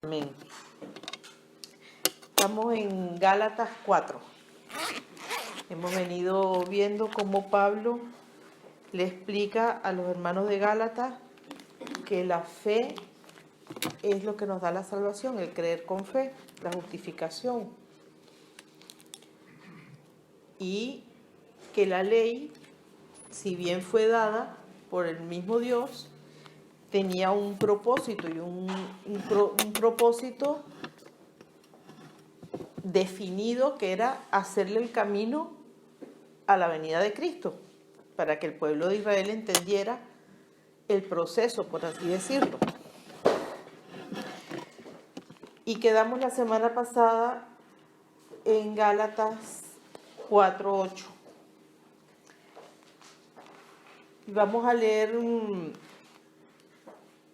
Amén. Estamos en Gálatas 4. Hemos venido viendo cómo Pablo le explica a los hermanos de Gálatas que la fe es lo que nos da la salvación, el creer con fe, la justificación. Y que la ley, si bien fue dada por el mismo Dios, tenía un propósito y un propósito definido, que era hacerle el camino a la venida de Cristo, para que el pueblo de Israel entendiera el proceso, por así decirlo. Y quedamos la semana pasada en Gálatas 4:8. Y vamos a leer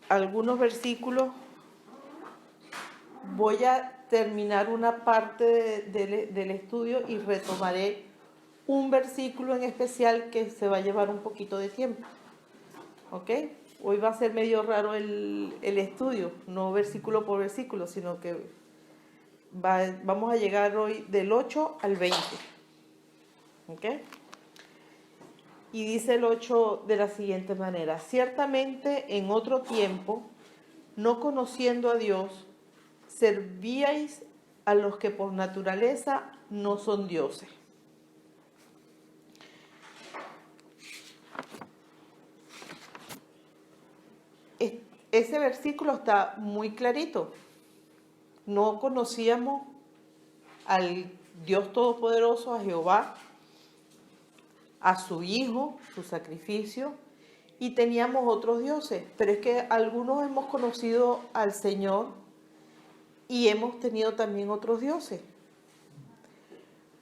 algunos versículos. Voy a terminar una parte del estudio y retomaré un versículo en especial que se va a llevar un poquito de tiempo. ¿Ok? Hoy va a ser medio raro el estudio, no versículo por versículo, sino que vamos a llegar hoy del 8 al 20. ¿Ok? Y dice el 8 de la siguiente manera: ciertamente en otro tiempo, no conociendo a Dios, servíais a los que por naturaleza no son dioses. Ese versículo está muy clarito. No conocíamos al Dios Todopoderoso, a Jehová, a su Hijo, su sacrificio, y teníamos otros dioses. Pero es que algunos hemos conocido al Señor y hemos tenido también otros dioses.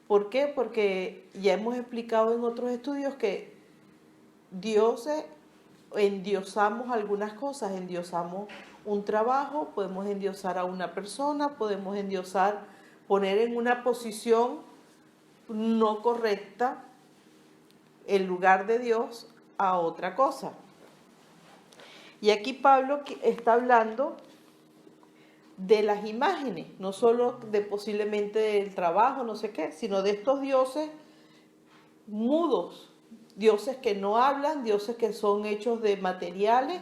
¿Por qué? Porque ya hemos explicado en otros estudios que dioses, endiosamos algunas cosas, endiosamos un trabajo, podemos endiosar a una persona, podemos endiosar, poner en una posición no correcta el lugar de Dios a otra cosa. Y aquí Pablo está hablando de las imágenes, no solo de posiblemente del trabajo, no sé qué, sino de estos dioses mudos, dioses que no hablan, dioses que son hechos de materiales,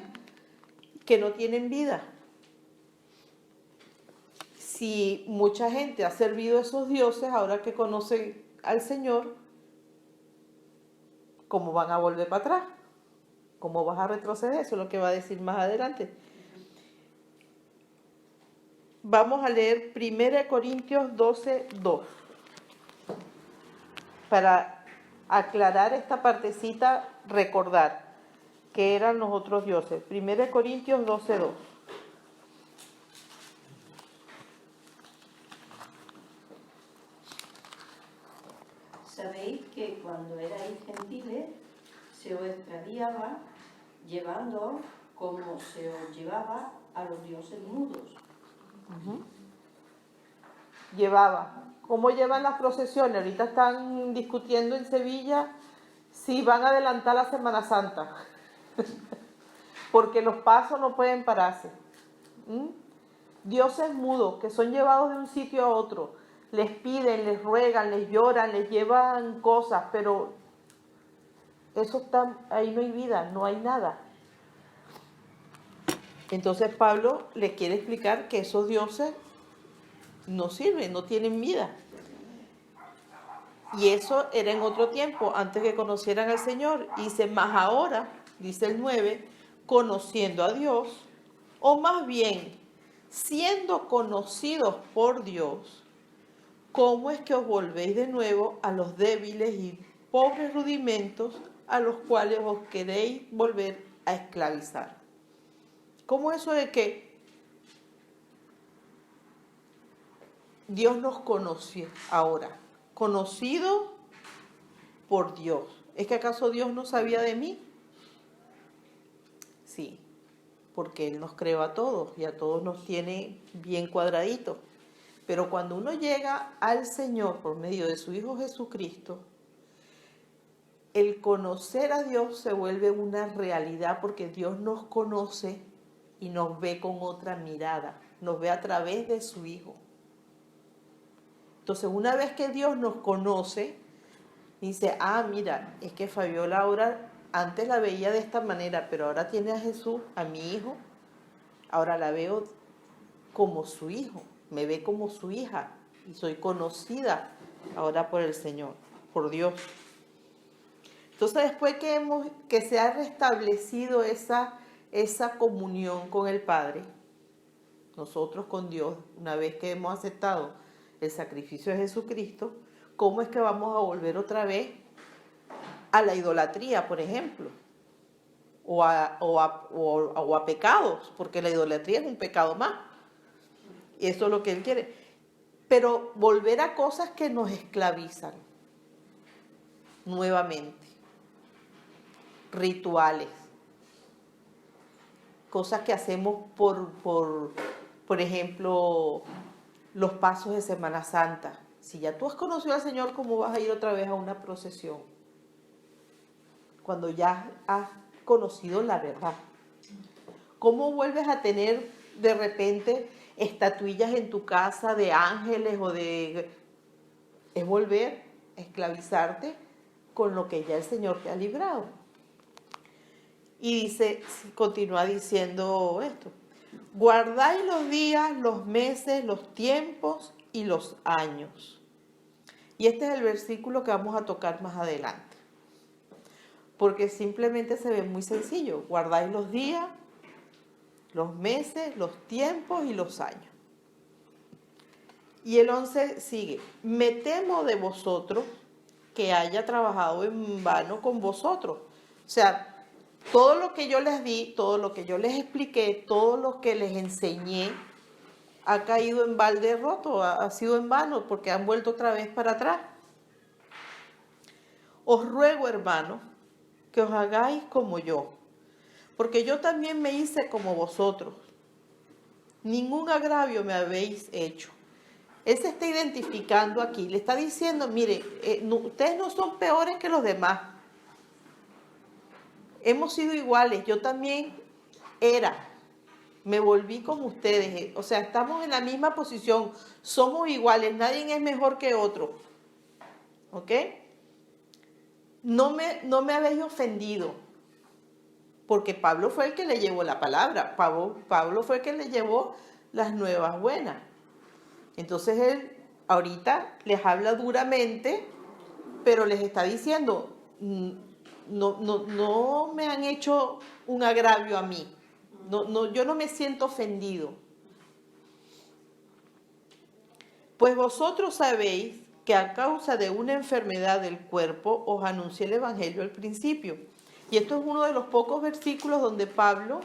que no tienen vida. Si mucha gente ha servido a esos dioses, ahora que conocen al Señor, ¿cómo van a volver para atrás? ¿Cómo vas a retroceder? Eso es lo que va a decir más adelante. Vamos a leer 1 Corintios 12:2 para aclarar esta partecita, recordar que eran los otros dioses. 1 Corintios 12:2. Sabéis que cuando erais gentiles se os extraviaba llevándoos como se os llevaba a los dioses mudos. Llevaba. ¿Cómo llevan las procesiones? Ahorita están discutiendo en Sevilla si van a adelantar la Semana Santa, porque los pasos no pueden pararse. Dioses mudos que son llevados de un sitio a otro, les piden, les ruegan, les lloran, les llevan cosas, pero eso está, ahí no hay vida, no hay nada. Entonces Pablo les quiere explicar que esos dioses no sirven, no tienen vida. Y eso era en otro tiempo, antes que conocieran al Señor. Y dice, más ahora, dice el 9, conociendo a Dios, o más bien, siendo conocidos por Dios, ¿cómo es que os volvéis de nuevo a los débiles y pobres rudimentos a los cuales os queréis volver a esclavizar? ¿Cómo eso de que Dios nos conoce ahora? Conocido por Dios. ¿Es que acaso Dios no sabía de mí? Sí, porque Él nos creó a todos y a todos nos tiene bien cuadraditos. Pero cuando uno llega al Señor por medio de su Hijo Jesucristo, el conocer a Dios se vuelve una realidad, porque Dios nos conoce y nos ve con otra mirada. nos ve a través de su Hijo. Entonces, una vez que Dios nos conoce, dice, mira, es que Fabiola ahora, antes la veía de esta manera, pero ahora tiene a Jesús, a mi hijo, ahora la veo como su hijo, me ve como su hija, y soy conocida ahora por el Señor, por Dios. Entonces, después que se ha restablecido esa comunión con el Padre, nosotros con Dios, una vez que hemos aceptado el sacrificio de Jesucristo, ¿cómo es que vamos a volver otra vez a la idolatría, por ejemplo? O a pecados, porque la idolatría es un pecado más. Y eso es lo que Él quiere. Pero volver a cosas que nos esclavizan nuevamente. Rituales. Cosas que hacemos por ejemplo, los pasos de Semana Santa. Si ya tú has conocido al Señor, ¿cómo vas a ir otra vez a una procesión? Cuando ya has conocido la verdad. ¿Cómo vuelves a tener de repente estatuillas en tu casa de ángeles es volver a esclavizarte con lo que ya el Señor te ha librado? Y dice, continúa diciendo esto: guardáis los días, los meses, los tiempos y los años. Y este es el versículo que vamos a tocar más adelante. Porque simplemente se ve muy sencillo. Guardáis los días, los meses, los tiempos y los años. Y el 11 sigue. Me temo de vosotros que haya trabajado en vano con vosotros. O sea, todo lo que yo les di, todo lo que yo les expliqué, todo lo que les enseñé, ha caído en balde roto, ha sido en vano, porque han vuelto otra vez para atrás. Os ruego, hermanos, que os hagáis como yo, porque yo también me hice como vosotros. Ningún agravio me habéis hecho. Él se está identificando aquí, le está diciendo, mire, ustedes no son peores que los demás. Hemos sido iguales, yo también me volví como ustedes, o sea, estamos en la misma posición, somos iguales, nadie es mejor que otro, ¿ok? No me habéis ofendido, porque Pablo fue el que le llevó la palabra, Pablo fue el que le llevó las nuevas buenas. Entonces él ahorita les habla duramente, pero les está diciendo, no me han hecho un agravio a mí. Yo no me siento ofendido. Pues vosotros sabéis que a causa de una enfermedad del cuerpo os anuncié el Evangelio al principio. Y esto es uno de los pocos versículos donde Pablo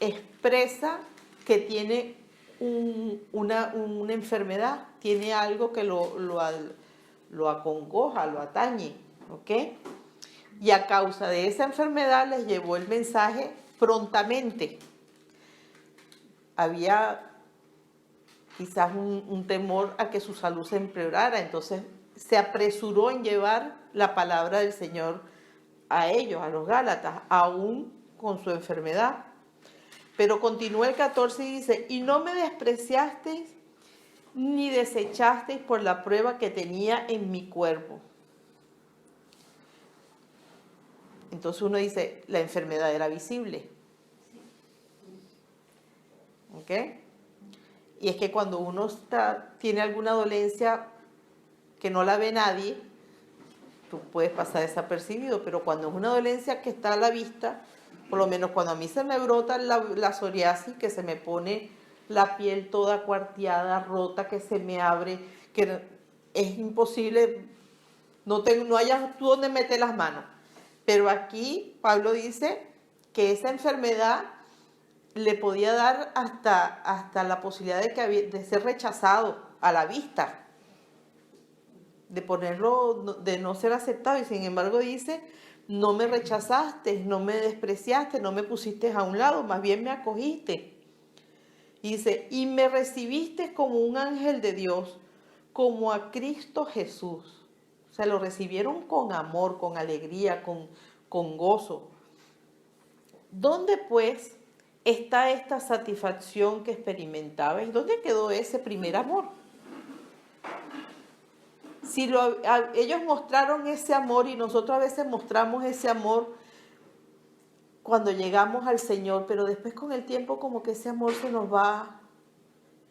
expresa que tiene una enfermedad, tiene algo que lo acongoja, lo atañe, ¿ok? Y a causa de esa enfermedad les llevó el mensaje prontamente. Había quizás un temor a que su salud se empeorara, entonces se apresuró en llevar la palabra del Señor a ellos, a los Gálatas, aún con su enfermedad. Pero continúa el 14 y dice, y no me despreciasteis ni desechasteis por la prueba que tenía en mi cuerpo. Entonces uno dice, la enfermedad era visible. ¿Ok? Y es que cuando uno tiene alguna dolencia que no la ve nadie, tú puedes pasar desapercibido, pero cuando es una dolencia que está a la vista, por lo menos cuando a mí se me brota la psoriasis, que se me pone la piel toda cuarteada, rota, que se me abre, que es imposible, no hayas tú donde meter las manos. Pero aquí Pablo dice que esa enfermedad le podía dar hasta la posibilidad de ser rechazado a la vista, de no ser aceptado, y sin embargo dice, no me rechazaste, no me despreciaste, no me pusiste a un lado, más bien me acogiste. Y dice, y me recibiste como un ángel de Dios, como a Cristo Jesús. O sea, lo recibieron con amor, con alegría, con gozo. ¿Dónde pues está esta satisfacción que experimentaba. ¿Y dónde quedó ese primer amor? Si ellos mostraron ese amor y nosotros a veces mostramos ese amor cuando llegamos al Señor, pero después con el tiempo como que ese amor se nos va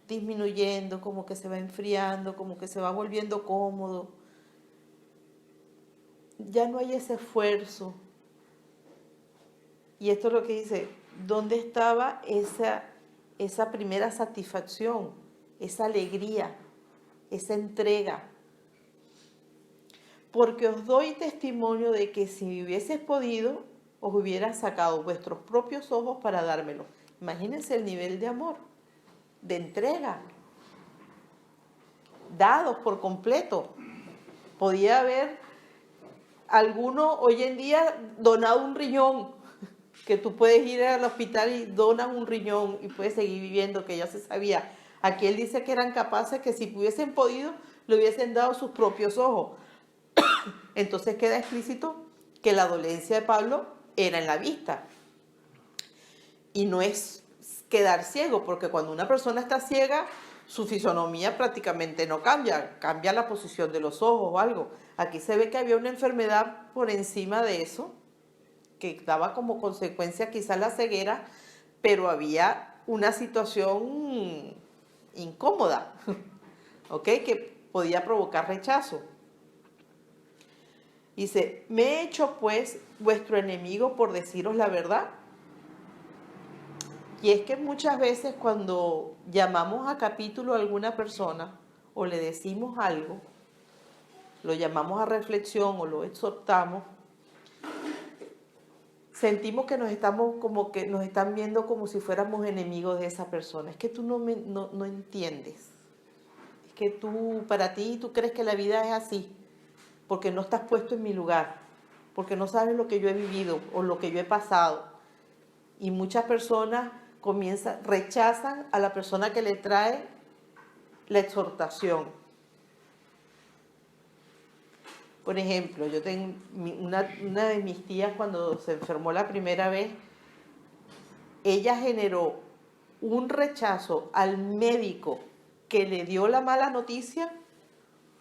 disminuyendo, como que se va enfriando, como que se va volviendo cómodo. Ya no hay ese esfuerzo. Y esto es lo que dice, ¿dónde estaba esa primera satisfacción, esa alegría, esa entrega? Porque os doy testimonio de que si hubieses podido, os hubiera sacado vuestros propios ojos para dármelo. Imagínense el nivel de amor, de entrega, dados por completo. Podía haber alguno hoy en día donado un riñón, que tú puedes ir al hospital y donas un riñón y puedes seguir viviendo, que ya se sabía. Aquí él dice que eran capaces que si hubiesen podido, le hubiesen dado sus propios ojos. Entonces queda explícito que la dolencia de Pablo era en la vista. Y no es quedar ciego, porque cuando una persona está ciega, su fisonomía prácticamente no cambia, cambia la posición de los ojos o algo. Aquí se ve que había una enfermedad por encima de eso, que daba como consecuencia quizás la ceguera, pero había una situación incómoda, ¿ok? Que podía provocar rechazo. Dice, ¿me he hecho pues vuestro enemigo por deciros la verdad? Y es que muchas veces cuando llamamos a capítulo a alguna persona o le decimos algo, lo llamamos a reflexión o lo exhortamos, sentimos que nos están viendo como si fuéramos enemigos de esa persona. Es que tú no entiendes. Es que para ti, tú crees que la vida es así, porque no estás puesto en mi lugar, porque no sabes lo que yo he vivido o lo que yo he pasado. Y muchas personas rechazan a la persona que le trae la exhortación. Por ejemplo, yo tengo una de mis tías cuando se enfermó la primera vez, ella generó un rechazo al médico que le dio la mala noticia,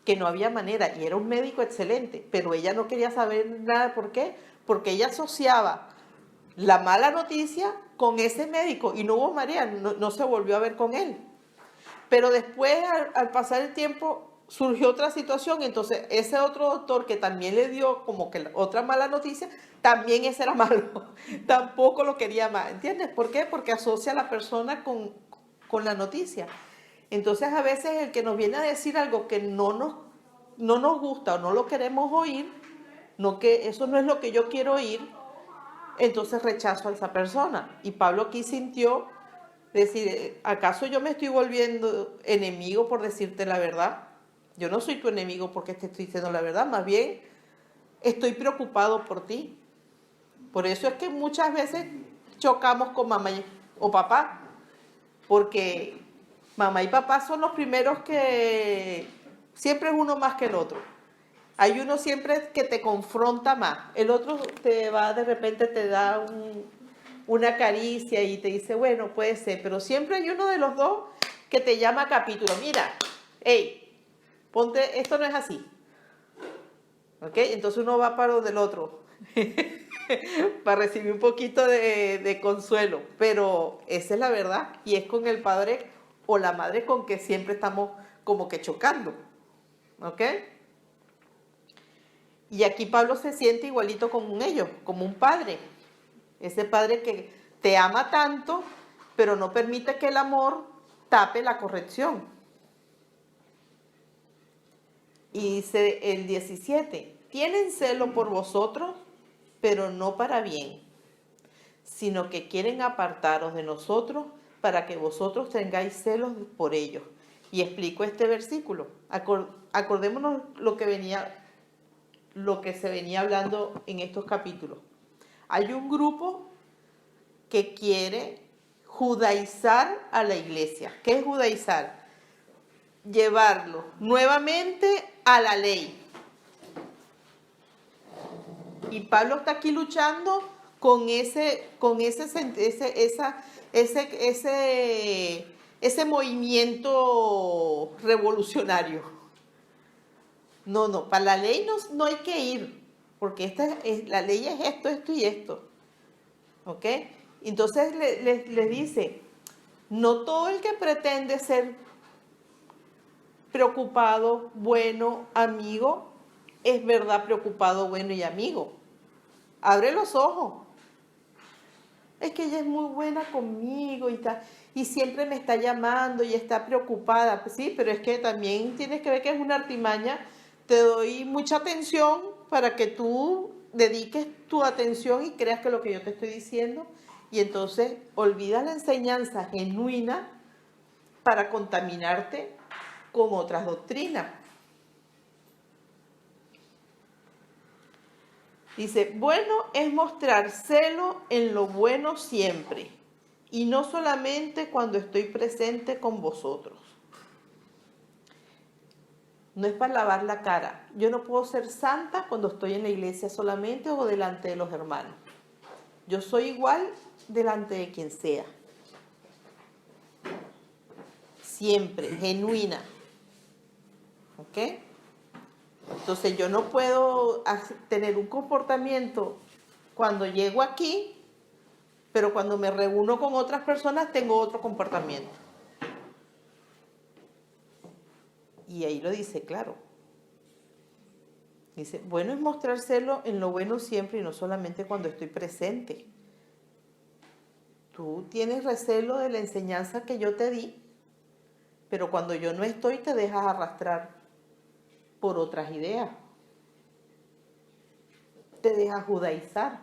que no había manera, y era un médico excelente, pero ella no quería saber nada. ¿Por qué? Porque ella asociaba la mala noticia con ese médico y no hubo manera, no se volvió a ver con él. Pero después, al pasar el tiempo, surgió otra situación, entonces ese otro doctor que también le dio como que otra mala noticia, también ese era malo, tampoco lo quería más, ¿entiendes? ¿Por qué? Porque asocia a la persona con la noticia. Entonces a veces el que nos viene a decir algo que no nos gusta o no lo queremos oír, que eso no es lo que yo quiero oír, entonces rechazo a esa persona. Y Pablo aquí sintió decir, ¿acaso yo me estoy volviendo enemigo por decirte la verdad? Yo no soy tu enemigo porque te estoy diciendo la verdad, más bien estoy preocupado por ti. Por eso es que muchas veces chocamos con mamá o papá, porque mamá y papá son los primeros que siempre es uno más que el otro. Hay uno siempre que te confronta más, el otro de repente te da una caricia y te dice, bueno, puede ser, pero siempre hay uno de los dos que te llama a capítulo. Mira, hey, ponte, esto no es así. ¿Ok? Entonces uno va para donde el otro para recibir un poquito de consuelo, pero esa es la verdad y es con el padre o la madre con que siempre estamos como que chocando. ¿Ok? Y aquí Pablo se siente igualito con ellos, como un padre. Ese padre que te ama tanto, pero no permite que el amor tape la corrección. Y dice el 17, tienen celo por vosotros, pero no para bien, sino que quieren apartaros de nosotros para que vosotros tengáis celos por ellos. Y explico este versículo. Acordémonos lo que se venía hablando en estos capítulos. Hay un grupo que quiere judaizar a la iglesia. ¿Qué es judaizar? Llevarlo nuevamente a la ley. Y Pablo está aquí luchando con ese movimiento revolucionario. No, para la ley no hay que ir, porque la ley es esto y esto. ¿Ok? Entonces les dice, no todo el que pretende ser preocupado, bueno, amigo, es verdad preocupado, bueno y amigo. Abre los ojos. Es que ella es muy buena conmigo y siempre me está llamando y está preocupada. Pues sí, pero es que también tienes que ver que es una artimaña. Te doy mucha atención para que tú dediques tu atención y creas que lo que yo te estoy diciendo. Y entonces olvidas la enseñanza genuina para contaminarte con otras doctrinas. Dice, bueno es mostrar celo en lo bueno siempre, y no solamente cuando estoy presente con vosotros. No es para lavar la cara. Yo no puedo ser santa cuando estoy en la iglesia solamente o delante de los hermanos. Yo soy igual delante de quien sea. Siempre, genuina. ¿Ok? Entonces yo no puedo tener un comportamiento cuando llego aquí, pero cuando me reúno con otras personas tengo otro comportamiento. Y ahí lo dice claro. Dice, bueno es mostrárselo en lo bueno siempre y no solamente cuando estoy presente. Tú tienes recelo de la enseñanza que yo te di, pero cuando yo no estoy te dejas arrastrar por otras ideas. Te dejas judaizar.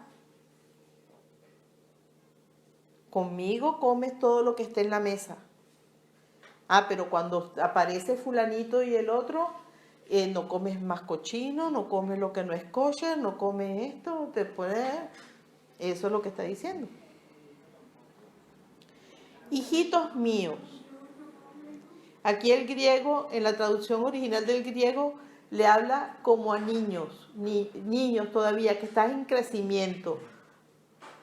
Conmigo comes todo lo que esté en la mesa. Pero cuando aparece fulanito y el otro, no comes más cochino, no comes lo que no es kosher, no comes esto, eso es lo que está diciendo. Hijitos míos. Aquí el griego, en la traducción original del griego, le habla como a niños, niños todavía que están en crecimiento,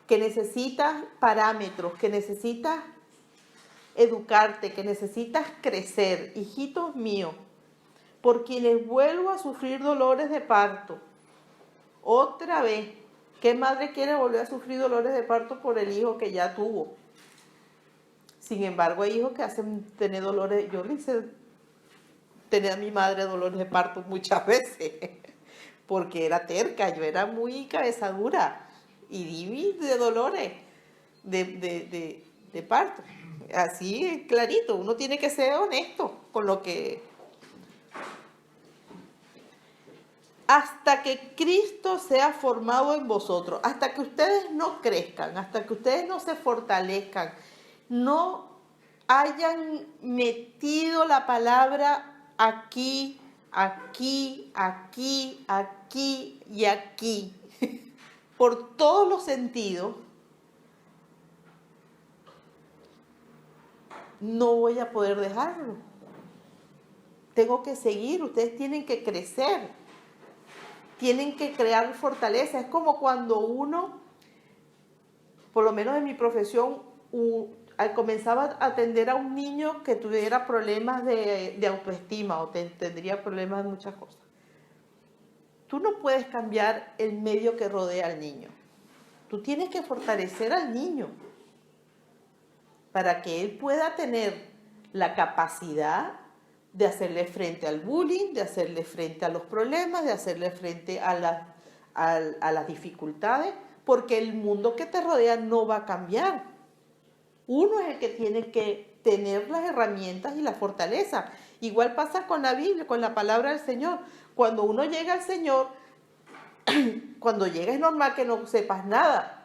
que necesitas parámetros, que necesitas educarte, que necesitas crecer. Hijitos míos, por quienes vuelvo a sufrir dolores de parto. Otra vez, ¿qué madre quiere volver a sufrir dolores de parto por el hijo que ya tuvo? Sin embargo, hay hijos que hacen tener dolores. Yo le hice tener a mi madre dolores de parto muchas veces, porque era terca, yo era muy cabezadura y di de dolores de parto. Así clarito, uno tiene que ser honesto con lo que... Hasta que Cristo sea formado en vosotros, hasta que ustedes no crezcan, hasta que ustedes no se fortalezcan, no hayan metido la palabra aquí, aquí, aquí, aquí y aquí, por todos los sentidos, no voy a poder dejarlo. Tengo que seguir, ustedes tienen que crecer, tienen que crear fortaleza. Es como cuando uno, por lo menos en mi profesión, comenzaba a atender a un niño que tuviera problemas de autoestima o tendría problemas de muchas cosas. Tú no puedes cambiar el medio que rodea al niño. Tú tienes que fortalecer al niño para que él pueda tener la capacidad de hacerle frente al bullying, de hacerle frente a los problemas, de hacerle frente a las dificultades, porque el mundo que te rodea no va a cambiar. Uno es el que tiene que tener las herramientas y la fortaleza. Igual pasa con la Biblia, con la palabra del Señor. Cuando uno llega al Señor, cuando llega es normal que no sepas nada.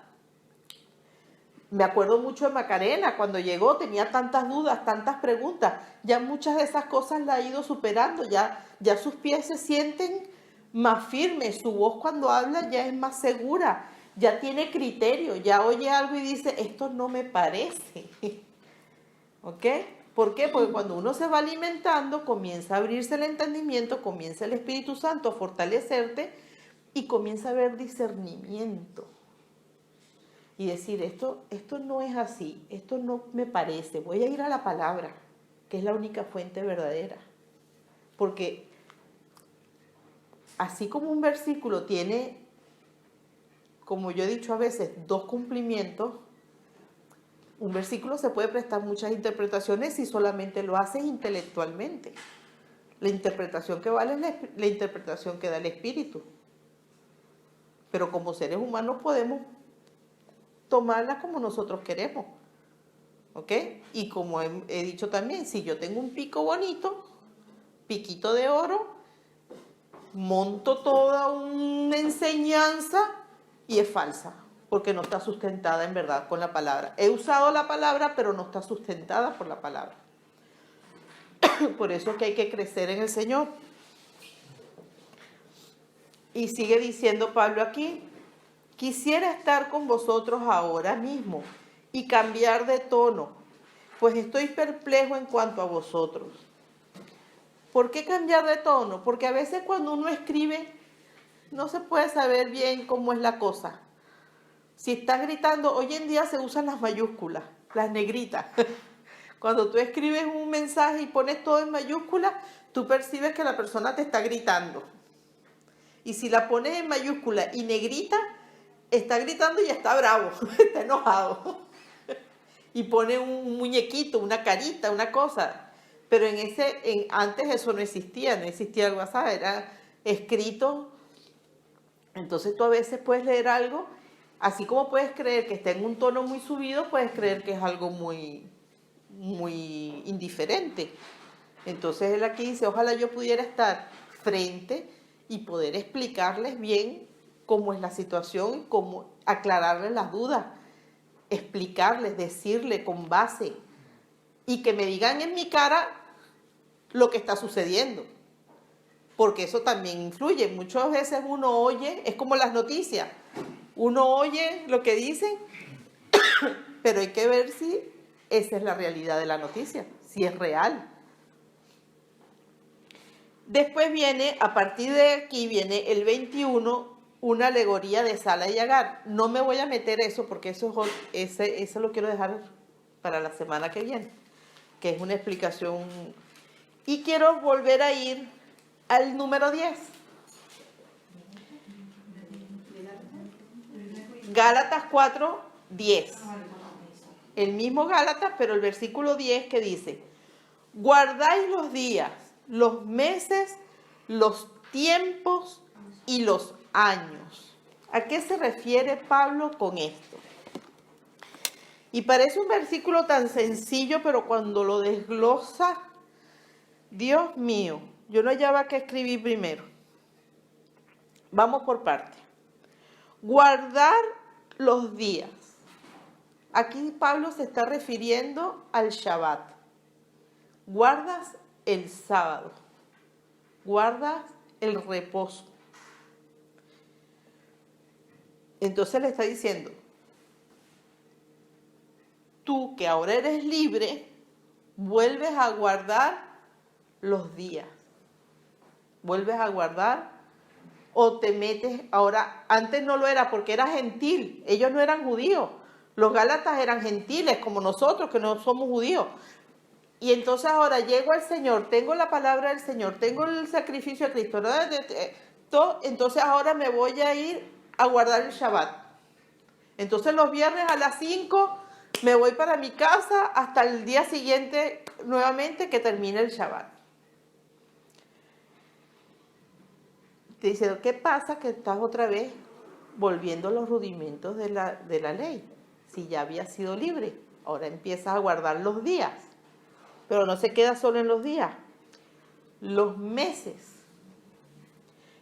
Me acuerdo mucho de Macarena, cuando llegó tenía tantas dudas, tantas preguntas. Ya muchas de esas cosas la ha ido superando, ya sus pies se sienten más firmes, su voz cuando habla ya es más segura, ya tiene criterio, ya oye algo y dice, esto no me parece. ¿Ok? ¿Por qué? Porque cuando uno se va alimentando, comienza a abrirse el entendimiento, comienza el Espíritu Santo a fortalecerte y comienza a haber discernimiento. y decir, esto no es así, esto no me parece, voy a ir a la palabra, que es la única fuente verdadera. Porque así como un versículo tiene, como yo he dicho a veces, dos cumplimientos, un versículo se puede prestar muchas interpretaciones si solamente lo haces intelectualmente. La interpretación que vale es la interpretación que da el Espíritu. Pero como seres humanos podemos tomarla como nosotros queremos. ¿Ok? Y como he dicho también, si yo tengo un pico bonito, piquito de oro, monto toda una enseñanza y es falsa, porque no está sustentada en verdad con la palabra. He usado la palabra, pero no está sustentada por la palabra. Por eso es que hay que crecer en el Señor. Y sigue diciendo Pablo aquí, quisiera estar con vosotros ahora mismo y cambiar de tono, pues estoy perplejo en cuanto a vosotros. ¿Por qué cambiar de tono? Porque a veces cuando uno escribe no se puede saber bien cómo es la cosa. Si estás gritando, hoy en día se usan las mayúsculas, las negritas. Cuando tú escribes un mensaje y pones todo en mayúsculas, tú percibes que la persona te está gritando. Y si la pones en mayúscula y negrita, está gritando y está bravo, está enojado. Y pone un muñequito, una carita, una cosa. Pero antes eso no existía el WhatsApp, era escrito. Entonces tú a veces puedes leer algo, así como puedes creer que está en un tono muy subido, puedes creer que es algo muy indiferente. Entonces él aquí dice, ojalá yo pudiera estar frente y poder explicarles bien cómo es la situación, cómo aclararles las dudas, explicarles, decirles con base y que me digan en mi cara lo que está sucediendo. Porque eso también influye. Muchas veces uno oye, es como las noticias, uno oye lo que dicen, pero hay que ver si esa es la realidad de la noticia, si es real. Después viene, a partir de aquí viene el 21, una alegoría de Sala y Agar. No me voy a meter eso porque eso lo quiero dejar para la semana que viene, que es una explicación. Y quiero volver a ir al número 10. Gálatas 4, 10. El mismo Gálatas, pero el versículo 10 que dice, guardáis los días, los meses, los tiempos y los años. ¿A qué se refiere Pablo con esto? Y parece un versículo tan sencillo, pero cuando lo desglosa, Dios mío, yo no hallaba qué escribir primero. Vamos por parte. Guardar los días. Aquí Pablo se está refiriendo al Shabbat. Guardas el sábado. Guardas el reposo. Entonces le está diciendo, tú que ahora eres libre, vuelves a guardar los días. Vuelves a guardar o te metes, ahora, antes no lo era porque era gentil, ellos no eran judíos, los gálatas eran gentiles como nosotros que no somos judíos. Y entonces ahora llego al Señor, tengo la palabra del Señor, tengo el sacrificio de Cristo, ¿no? Entonces ahora me voy a ir a guardar el Shabbat. Entonces los viernes a las 5 me voy para mi casa hasta el día siguiente nuevamente que termine el Shabbat. Te dice, ¿qué pasa? Que estás otra vez volviendo a los rudimentos de la ley. Si ya habías sido libre, ahora empiezas a guardar los días. Pero no se queda solo en los días, los meses.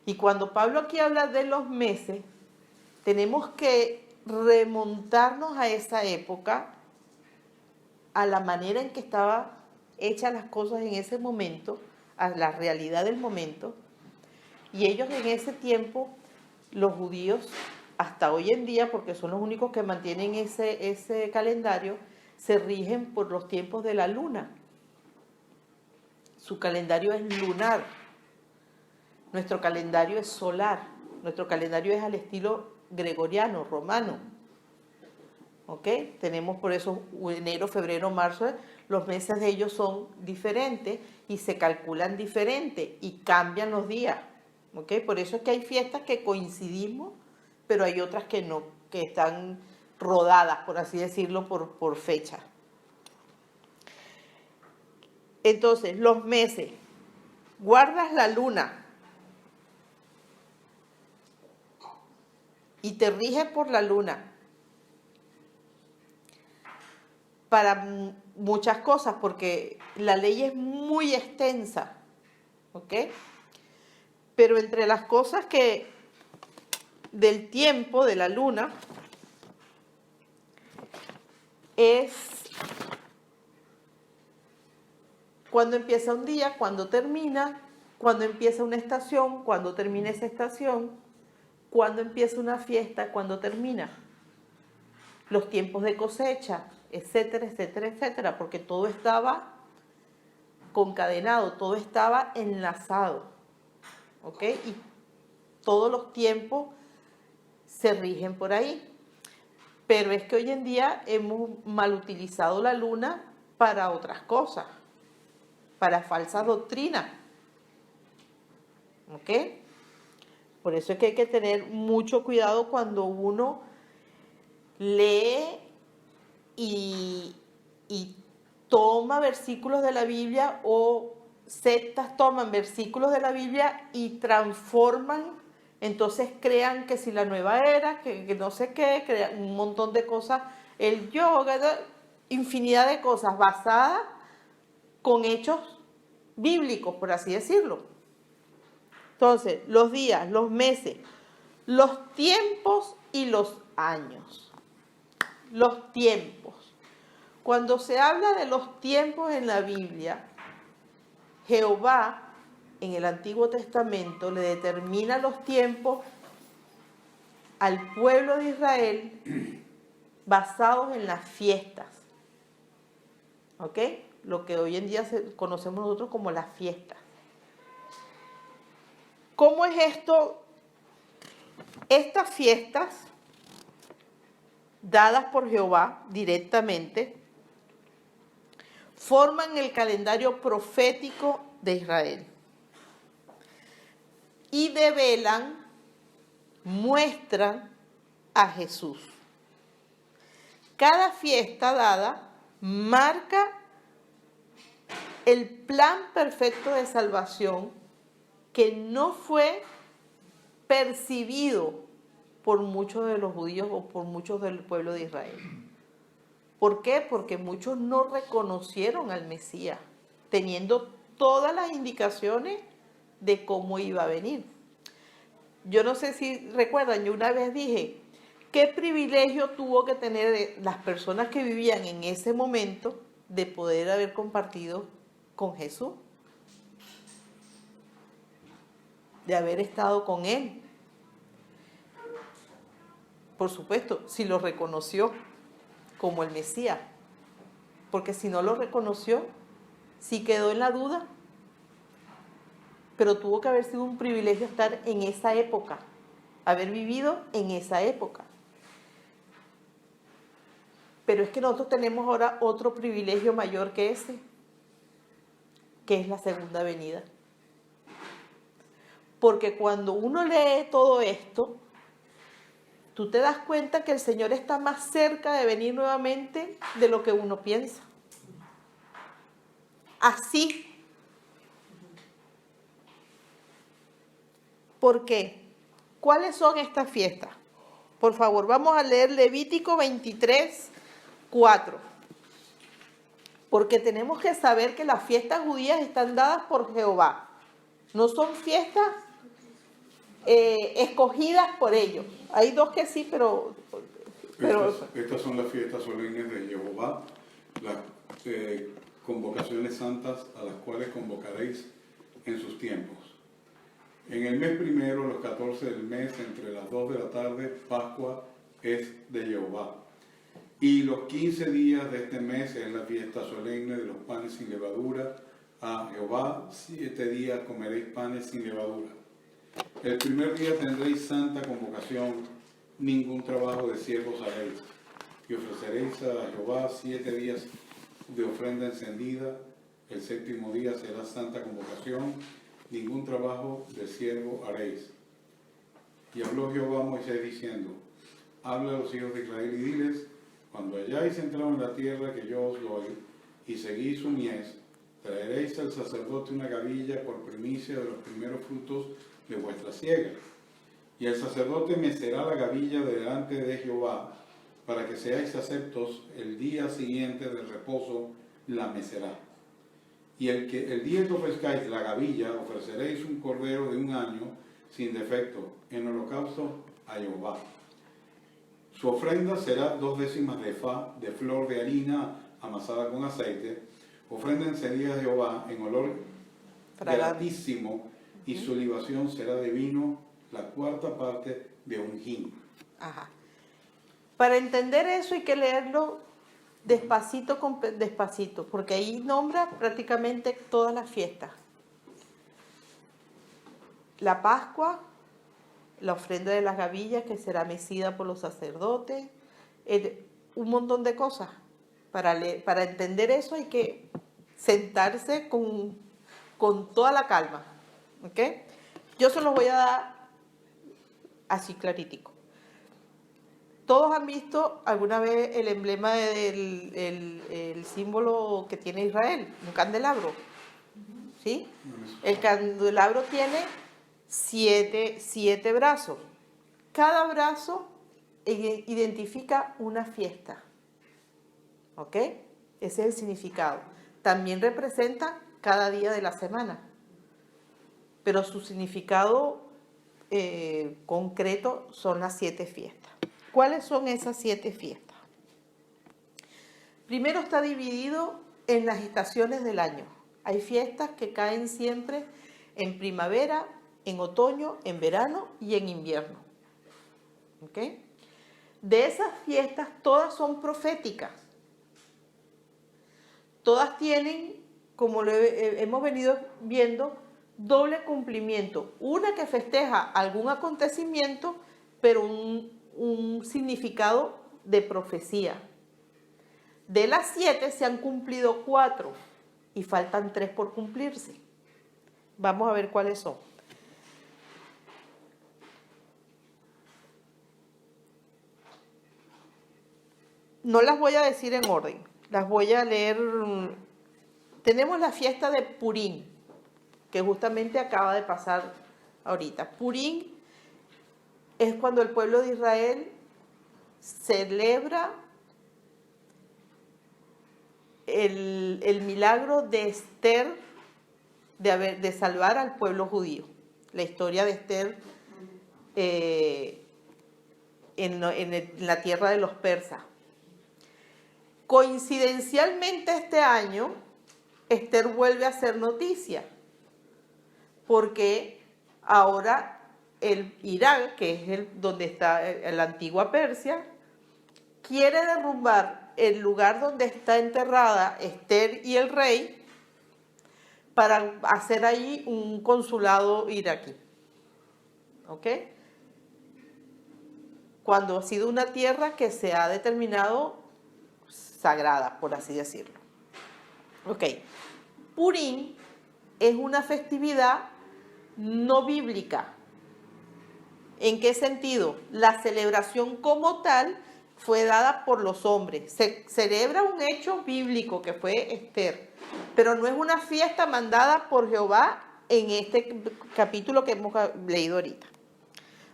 Y cuando Pablo aquí habla de los meses, tenemos que remontarnos a esa época, a la manera en que estaban hechas las cosas en ese momento, a la realidad del momento. Y ellos en ese tiempo, los judíos, hasta hoy en día, porque son los únicos que mantienen ese calendario, se rigen por los tiempos de la luna. Su calendario es lunar. Nuestro calendario es solar. Nuestro calendario es al estilo gregoriano, romano. ¿ok? Tenemos por eso enero, febrero, marzo, los meses de ellos son diferentes y se calculan diferente y cambian los días, ¿ok? Por eso es que hay fiestas que coincidimos, pero hay otras que no, que están rodadas, por así decirlo, por fecha. Entonces, los meses, guardas la luna y te riges por la luna para muchas cosas, porque la ley es muy extensa, ¿ok? Pero entre las cosas que del tiempo de la luna es cuando empieza un día, cuando termina, cuando empieza una estación, cuando termina esa estación, cuando empieza una fiesta, cuando termina, los tiempos de cosecha, etcétera, etcétera, etcétera, porque todo estaba concadenado, todo estaba enlazado, ¿ok? Y todos los tiempos se rigen por ahí. Pero es que hoy en día hemos mal utilizado la luna para otras cosas, para falsas doctrinas, ¿ok? Por eso es que hay que tener mucho cuidado cuando uno lee y toma versículos de la Biblia, o sectas toman versículos de la Biblia y transforman, entonces crean que si la nueva era, que no sé qué, crean un montón de cosas, el yoga, infinidad de cosas basadas con hechos bíblicos, por así decirlo. Entonces, los días, los meses, los tiempos y los años. Los tiempos. Cuando se habla de los tiempos en la Biblia, Jehová en el Antiguo Testamento le determina los tiempos al pueblo de Israel basados en las fiestas, ¿ok? Lo que hoy en día conocemos nosotros como las fiestas. ¿Cómo es esto? Estas fiestas, dadas por Jehová directamente, forman el calendario profético de Israel y develan, muestran a Jesús. Cada fiesta dada marca el plan perfecto de salvación que no fue percibido por muchos de los judíos o por muchos del pueblo de Israel. ¿Por qué? Porque muchos no reconocieron al Mesías, teniendo todas las indicaciones de cómo iba a venir. Yo no sé si recuerdan, yo una vez dije, ¿qué privilegio tuvo que tener las personas que vivían en ese momento de poder haber compartido con Jesús? De haber estado con Él. Por supuesto, si lo reconoció como el Mesías, porque si no lo reconoció, sí quedó en la duda, pero tuvo que haber sido un privilegio estar en esa época, haber vivido en esa época. Pero es que nosotros tenemos ahora otro privilegio mayor que ese, que es la segunda venida. Porque cuando uno lee todo esto, tú te das cuenta que el Señor está más cerca de venir nuevamente de lo que uno piensa. Así. ¿Por qué? ¿Cuáles son estas fiestas? Por favor, vamos a leer Levítico 23, 4. Porque tenemos que saber que las fiestas judías están dadas por Jehová. No son fiestas escogidas por ellos. Hay dos que sí, pero Estas son las fiestas solemnes de Jehová, las convocaciones santas a las cuales convocaréis en sus tiempos. En el mes primero, los 14 del mes, entre las 2 de la tarde, Pascua es de Jehová. Y los 15 días de este mes es la fiesta solemne de los panes sin levadura a Jehová. 7 días comeréis panes sin levadura. El primer día tendréis santa convocación, ningún trabajo de siervos haréis. y ofreceréis a Jehová 7 días de ofrenda encendida. El 7º día será santa convocación, ningún trabajo de siervo haréis. Y habló Jehová a Moisés diciendo, habla a los hijos de Israel y diles, cuando hayáis entrado en la tierra que yo os doy, y seguís su mies, traeréis al sacerdote una gavilla por primicia de los primeros frutos de vuestra siega. Y el sacerdote mecerá la gavilla delante de Jehová, para que seáis aceptos el día siguiente del reposo, la mecerá. Y el día que ofrezcáis la gavilla, ofreceréis un cordero de 1 año, sin defecto, en holocausto a Jehová. Su ofrenda será 2/10 de efá de flor de harina amasada con aceite, ofrenda encendida a Jehová en olor gratísimo, y su libación será de vino, la 4ª parte de un hin. Ajá. Para entender eso hay que leerlo despacito, despacito, porque ahí nombra prácticamente todas las fiestas. La Pascua, la ofrenda de las gavillas que será mecida por los sacerdotes, un montón de cosas. Para entender eso hay que sentarse con toda la calma. ¿Ok? Yo se los voy a dar así claritico. Todos han visto alguna vez el emblema el símbolo que tiene Israel, un candelabro. ¿Sí? El candelabro tiene 7 brazos. Cada brazo identifica una fiesta. ¿Ok? Ese es el significado. También representa cada día de la semana. Pero su significado concreto son las 7 fiestas. ¿Cuáles son esas 7 fiestas? Primero está dividido en las estaciones del año. Hay fiestas que caen siempre en primavera, en otoño, en verano y en invierno. ¿Ok? De esas fiestas, todas son proféticas. Todas tienen, como hemos venido viendo, doble cumplimiento. Una que festeja algún acontecimiento, pero un significado de profecía. De las 7 se han cumplido 4 y faltan 3 por cumplirse. Vamos a ver cuáles son. No las voy a decir en orden, las voy a leer. Tenemos la fiesta de Purim, que justamente acaba de pasar ahorita. Purim es cuando el pueblo de Israel celebra el milagro de Esther de salvar al pueblo judío. La historia de Esther en la tierra de los persas. Coincidencialmente este año, Esther vuelve a hacer noticia, porque ahora el Irak, que es donde está la antigua Persia, quiere derrumbar el lugar donde está enterrada Esther y el rey para hacer allí un consulado iraquí. ¿Ok? Cuando ha sido una tierra que se ha determinado sagrada, por así decirlo. Ok. Purim es una festividad no bíblica. ¿En qué sentido? La celebración como tal fue dada por los hombres. Se celebra un hecho bíblico que fue Esther, pero no es una fiesta mandada por Jehová en este capítulo que hemos leído ahorita.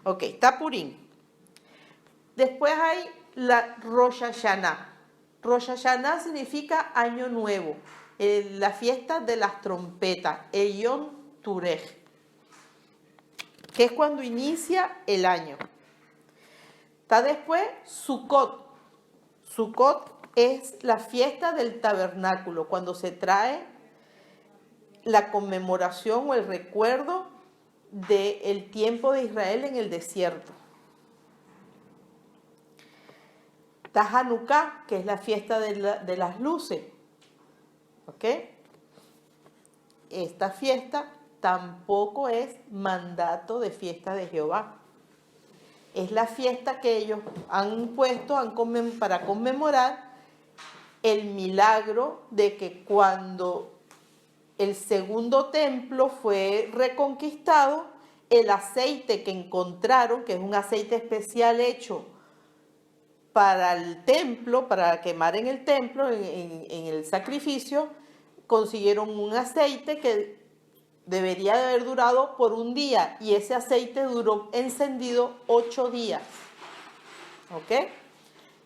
Ok, está Purim. Después hay la Rosh Hashanah. Rosh Hashanah significa año nuevo, la fiesta de las trompetas, el Yom Turej, que es cuando inicia el año. Está después Sukkot. Sukkot es la fiesta del tabernáculo, cuando se trae la conmemoración o el recuerdo del tiempo de Israel en el desierto. Está Hanukkah, que es la fiesta de las luces. ¿Ok? Esta fiesta tampoco es mandato de fiesta de Jehová. Es la fiesta que ellos han puesto para conmemorar el milagro de que cuando el segundo templo fue reconquistado, el aceite que encontraron, que es un aceite especial hecho para el templo, para quemar en el templo, en el sacrificio, consiguieron un aceite que debería de haber durado por un día, y ese aceite duró encendido 8 días. ¿Ok?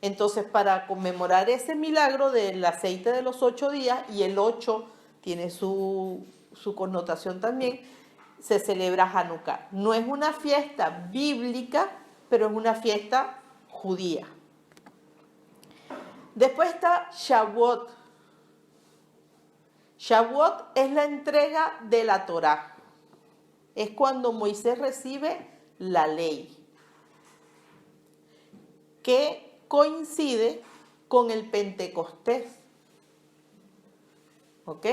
Entonces, para conmemorar ese milagro del aceite de los 8 días, y el 8 tiene su connotación también, se celebra Hanukkah. No es una fiesta bíblica, pero es una fiesta judía. Después está Shavuot. Shavuot es la entrega de la Torá. Es cuando Moisés recibe la ley, que coincide con el Pentecostés. ¿Ok?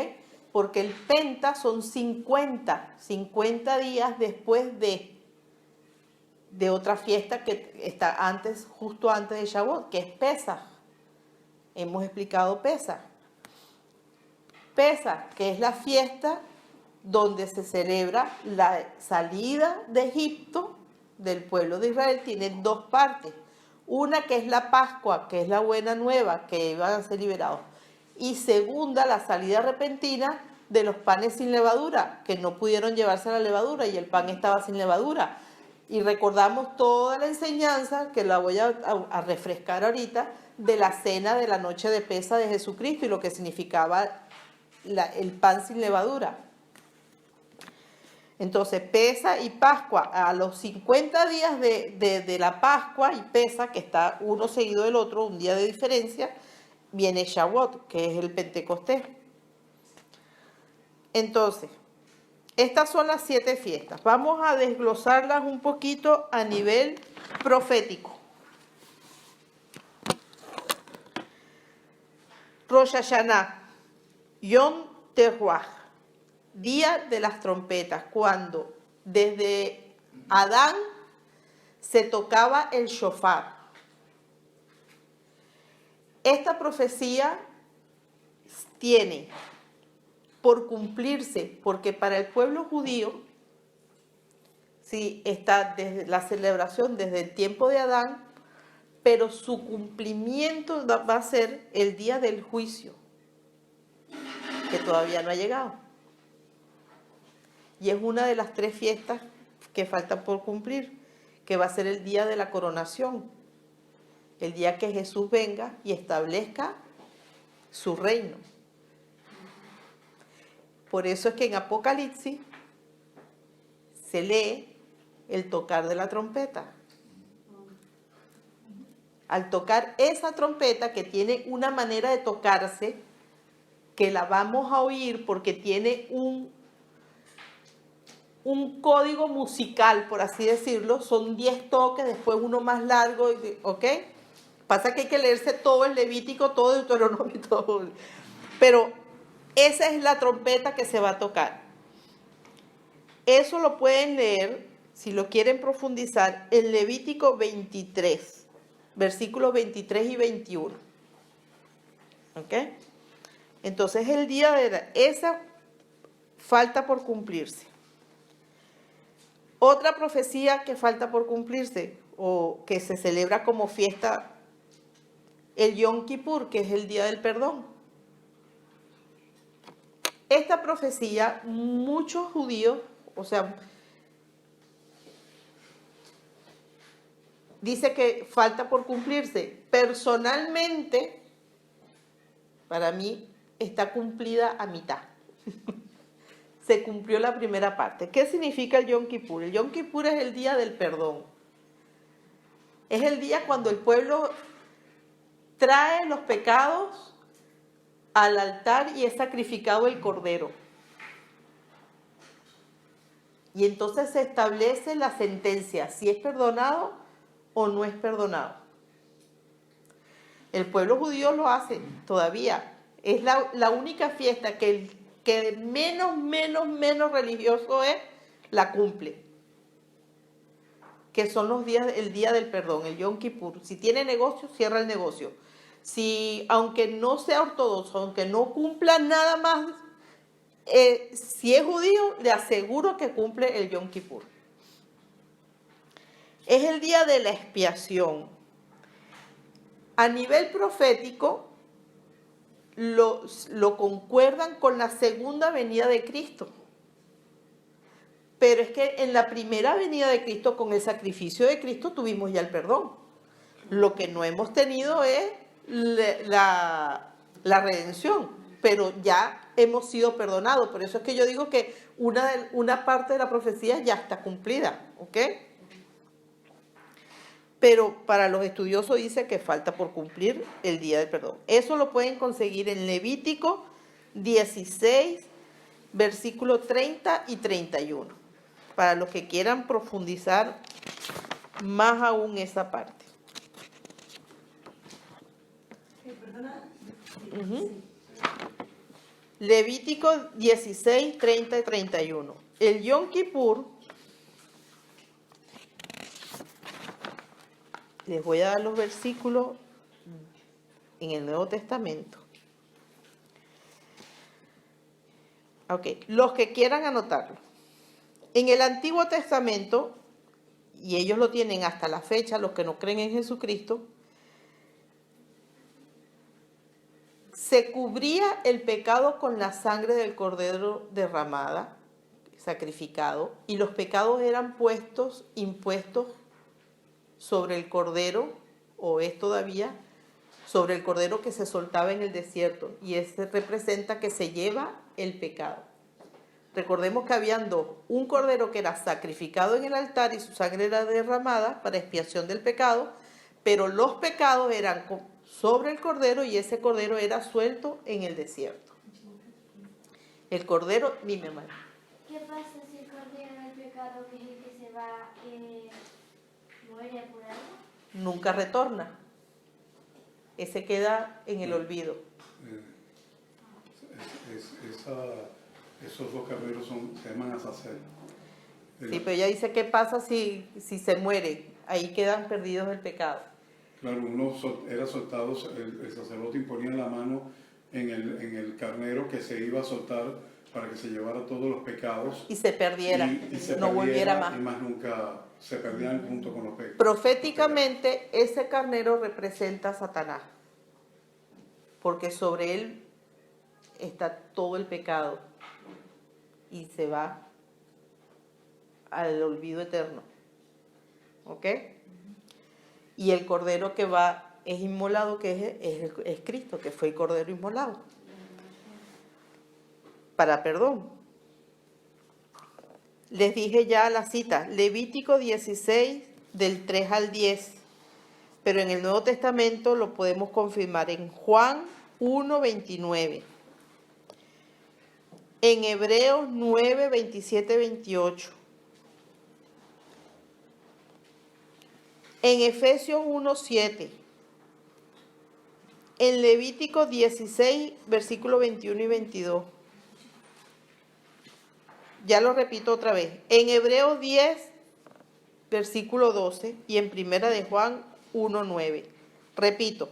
Porque el Penta son 50 días después de otra fiesta que está antes, justo antes de Shavuot, que es Pesaj. Hemos explicado Pesaj. Pesaj, que es la fiesta donde se celebra la salida de Egipto del pueblo de Israel, tiene 2 partes. Una que es la Pascua, que es la buena nueva, que iban a ser liberados. Y segunda, la salida repentina de los panes sin levadura, que no pudieron llevarse la levadura y el pan estaba sin levadura. Y recordamos toda la enseñanza, que la voy a refrescar ahorita, de la cena de la noche de Pesaj de Jesucristo y lo que significaba el pan sin levadura. Entonces, Pesaj y Pascua, a los 50 días de la Pascua y Pesaj, que está uno seguido del otro, un día de diferencia, viene Shavuot, que es el Pentecostés. Entonces, estas son las 7 fiestas. Vamos a desglosarlas un poquito a nivel profético. Rosh Hashanah, Yom Teruah, día de las trompetas, cuando desde Adán se tocaba el shofar. Esta profecía tiene por cumplirse, porque para el pueblo judío, sí, está desde la celebración desde el tiempo de Adán, pero su cumplimiento va a ser el día del juicio, que todavía no ha llegado. Y es una de las 3 fiestas que faltan por cumplir, que va a ser el día de la coronación, el día que Jesús venga y establezca su reino. Por eso es que en Apocalipsis se lee el tocar de la trompeta. Al tocar esa trompeta, que tiene una manera de tocarse, que la vamos a oír porque tiene un código musical, por así decirlo, son 10 toques, después uno más largo, ¿ok? Pasa que hay que leerse todo el Levítico, todo Deuteronomio, todo. Pero esa es la trompeta que se va a tocar. Eso lo pueden leer, si lo quieren profundizar, en Levítico 23, versículos 23 y 21. ¿Ok? Entonces el día de esa falta por cumplirse. Otra profecía que falta por cumplirse, o que se celebra como fiesta, el Yom Kippur, que es el día del perdón. Esta profecía, muchos judíos, o sea, dice que falta por cumplirse. Personalmente, para mí, está cumplida a mitad. Se cumplió la primera parte. ¿Qué significa el Yom Kippur? El Yom Kippur es el día del perdón. Es el día cuando el pueblo trae los pecados al altar y es sacrificado el cordero. Y entonces se establece la sentencia, si es perdonado o no es perdonado. El pueblo judío lo hace todavía. Es la única fiesta que el menos religioso es, la cumple. que son el día del perdón, el Yom Kippur. Si tiene negocio, cierra el negocio. Si, aunque no sea ortodoxo, aunque no cumpla nada más, si es judío, le aseguro que cumple el Yom Kippur. Es el día de la expiación. A nivel profético, lo concuerdan con la segunda venida de Cristo. Pero es que en la primera venida de Cristo, con el sacrificio de Cristo, tuvimos ya el perdón. Lo que no hemos tenido es la redención, pero ya hemos sido perdonados. Por eso es que yo digo que una parte de la profecía ya está cumplida, ¿ok? Pero para los estudiosos dice que falta por cumplir el día del perdón. Eso lo pueden conseguir en Levítico 16, versículos 30 y 31. Para los que quieran profundizar más aún esa parte. Levítico 16, 30 y 31. El Yom Kippur, les voy a dar los versículos en el Nuevo Testamento. Ok, los que quieran anotarlo. En el Antiguo Testamento, y ellos lo tienen hasta la fecha, los que no creen en Jesucristo, se cubría el pecado con la sangre del cordero derramada, sacrificado, y los pecados eran impuestos sobre el cordero, o es todavía, sobre el cordero que se soltaba en el desierto, y ese representa que se lleva el pecado. Recordemos que habían dos, un cordero que era sacrificado en el altar y su sangre era derramada para expiación del pecado, pero los pecados eran sobre el cordero y ese cordero era suelto en el desierto. El cordero, dime, hermano. ¿Qué pasa si el cordero del pecado, que es el que se va, muere por algo? Nunca retorna. Ese queda en el olvido. Esos dos carneros se llaman azazel. Sí, pero ella dice, ¿qué pasa si se muere? Ahí quedan perdidos el pecado. Claro, uno era soltado, el sacerdote imponía la mano en el carnero que se iba a soltar para que se llevara todos los pecados. Y se perdiera, no volviera más. Y más nunca se perdían junto con los pecados. Proféticamente, ese carnero representa a Satanás, porque sobre él está todo el pecado y se va al olvido eterno. ¿Ok? Y el cordero que va es inmolado, que es Cristo, que fue el cordero inmolado para perdón. Les dije ya la cita, Levítico 16, del 3 al 10, pero en el Nuevo Testamento lo podemos confirmar en Juan 1, 29, en Hebreos 9, 27, 28, en Efesios 1, 7, en Levítico 16, versículos 21 y 22. Ya lo repito otra vez. En Hebreos 10, versículo 12 y en Primera de Juan 1, 9. Repito.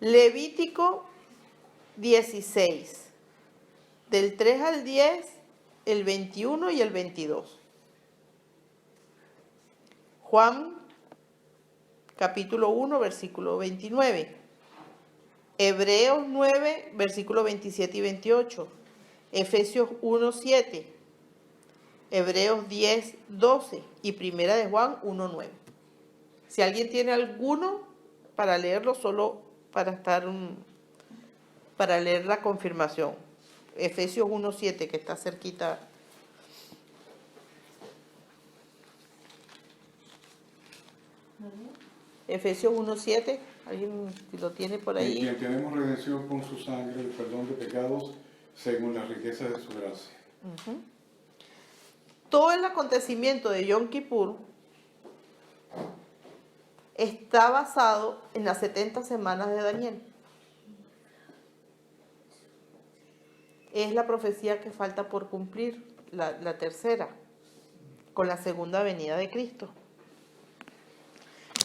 Levítico 16, del 3 al 10, el 21 y el 22. Juan capítulo 1, versículo 29. Hebreos 9, versículo 27 y 28. Efesios 1, 7. Hebreos 10, 12. Y Primera de Juan 1, 9. Si alguien tiene alguno para leerlo, solo para leer la confirmación. Efesios 1, 7, que está cerquita. Efesios 1, 7. ¿Alguien lo tiene por ahí? Quien tenemos redención con su sangre, el perdón de pecados, según las riquezas de su gracia. Uh-huh. Todo el acontecimiento de Yom Kippur está basado en las 70 semanas de Daniel. Es la profecía que falta por cumplir, la tercera. con la segunda venida de Cristo,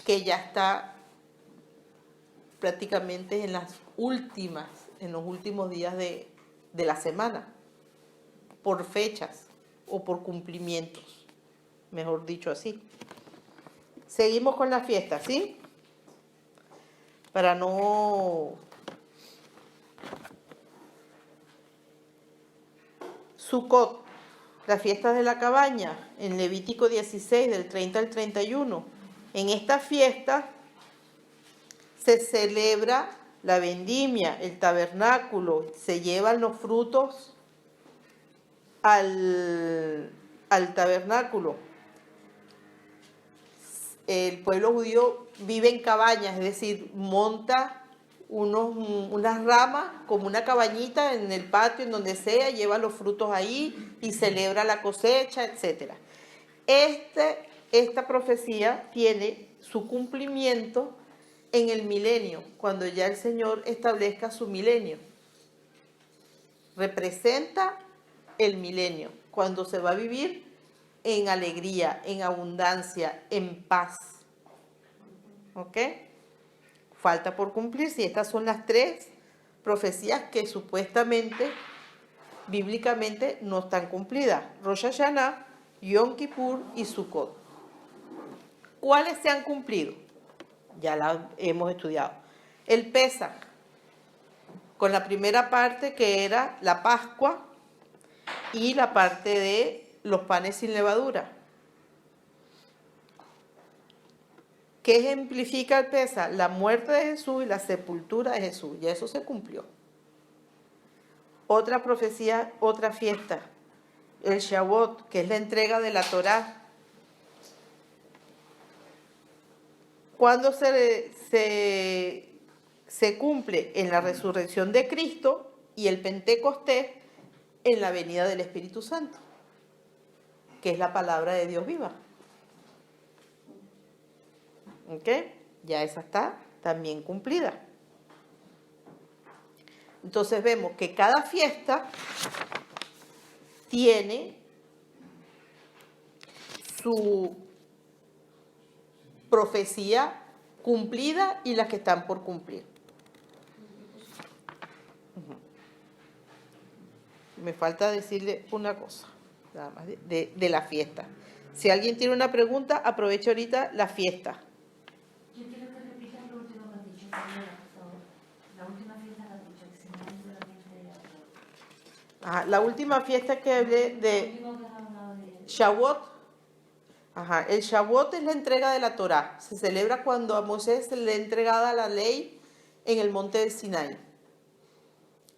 que ya está prácticamente en los últimos días de la semana, por fechas o por cumplimientos, mejor dicho así. Seguimos con la fiesta, ¿sí? Para no... Sukkot, las fiestas de la cabaña, en Levítico 16, del 30 al 31. En esta fiesta se celebra la vendimia, el tabernáculo, se llevan los frutos al tabernáculo. El pueblo judío vive en cabañas, es decir, monta unas ramas como una cabañita en el patio, en donde sea, lleva los frutos ahí y celebra la cosecha, etc. Esta profecía tiene su cumplimiento en el milenio, cuando ya el Señor establezca su milenio. Representa el milenio, cuando se va a vivir en alegría, en abundancia, en paz. ¿Ok? Falta por cumplir, si estas son las 3 profecías que supuestamente, bíblicamente, no están cumplidas. Rosh Hashanah, Yom Kippur y Sukkot. ¿Cuáles se han cumplido? Ya las hemos estudiado. El Pesaj, con la primera parte que era la Pascua y la parte de los panes sin levadura. ¿Qué ejemplifica el Pesaj? La muerte de Jesús y la sepultura de Jesús. Ya eso se cumplió. Otra profecía, otra fiesta. El Shavuot, que es la entrega de la Torá. ¿Cuándo se cumple? En la resurrección de Cristo y el Pentecostés en la venida del Espíritu Santo, que es la palabra de Dios viva. ¿Ok? Ya esa está también cumplida. Entonces vemos que cada fiesta tiene su profecía cumplida y las que están por cumplir. Me falta decirle una cosa, nada más, de la fiesta. Si alguien tiene una pregunta, aproveche ahorita la fiesta. Yo quiero que repitas lo último que has dicho, Pamela, por favor. La última fiesta que has dicho, que se me ha ido la mente. La última fiesta que hablé de Lo último que has hablado de... Shavuot. El Shavuot es la entrega de la Torá. Se celebra cuando a Moisés se le ha entregada la ley en el monte del Sinai.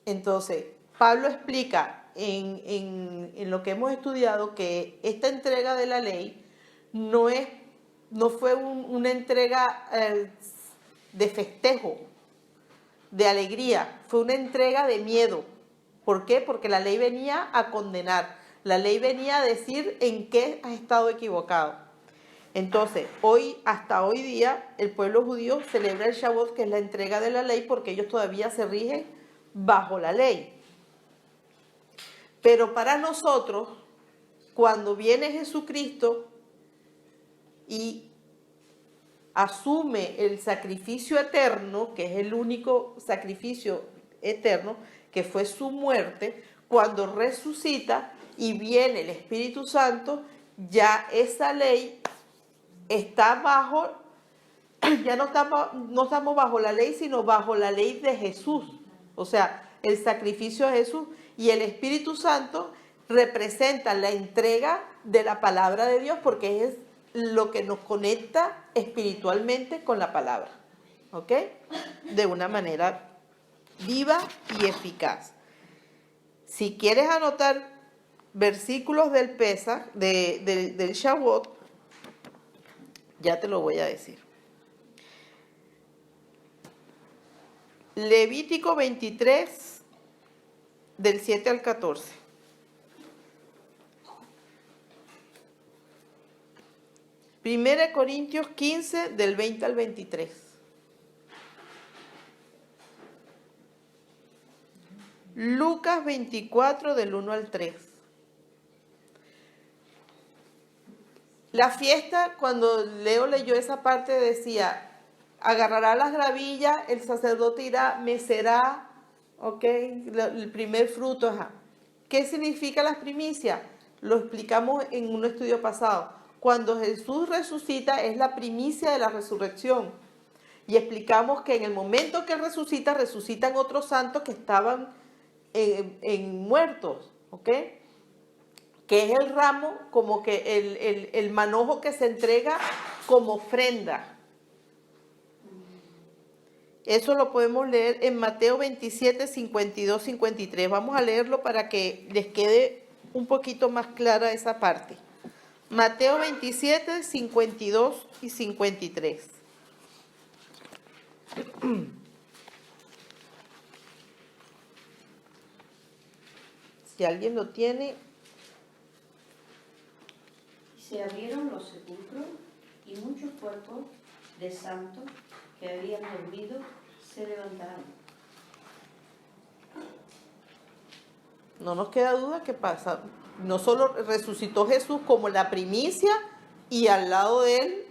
Entonces, Pablo explica en lo que hemos estudiado que esta entrega de la ley no fue una entrega de festejo, de alegría, fue una entrega de miedo. ¿Por qué? Porque la ley venía a condenar, la ley venía a decir en qué has estado equivocado. Entonces, hasta hoy día, el pueblo judío celebra el Shavuot, que es la entrega de la ley, porque ellos todavía se rigen bajo la ley. Pero para nosotros, cuando viene Jesucristo y asume el sacrificio eterno, que es el único sacrificio eterno, que fue su muerte, cuando resucita y viene el Espíritu Santo, ya esa ley está bajo, ya no estamos bajo la ley, sino bajo la ley de Jesús. O sea, el sacrificio de Jesús y el Espíritu Santo representan la entrega de la palabra de Dios, porque es lo que nos conecta espiritualmente con la palabra, ¿ok? De una manera viva y eficaz. Si quieres anotar versículos del Pesaj, del Shavuot, ya te lo voy a decir. Levítico 23, del 7 al 14. Primera de Corintios 15, del 20 al 23. Lucas 24, del 1 al 3. La fiesta, cuando Leo leyó esa parte, decía, agarrará las gravillas, el sacerdote irá, mecerá, ¿ok? El primer fruto, ajá. ¿Qué significa las primicias? Lo explicamos en un estudio pasado. Cuando Jesús resucita es la primicia de la resurrección. Y explicamos que en el momento que Él resucita, resucitan otros santos que estaban en muertos, ¿ok? Que es el ramo, como que el manojo que se entrega como ofrenda. Eso lo podemos leer en Mateo 27, 52, 53. Vamos a leerlo para que les quede un poquito más clara esa parte. Mateo 27, 52 y 53. Si alguien lo tiene. Se abrieron los sepulcros y muchos cuerpos de santos que habían dormido se levantaron. No nos queda duda que pasa. No solo resucitó Jesús como la primicia y al lado de Él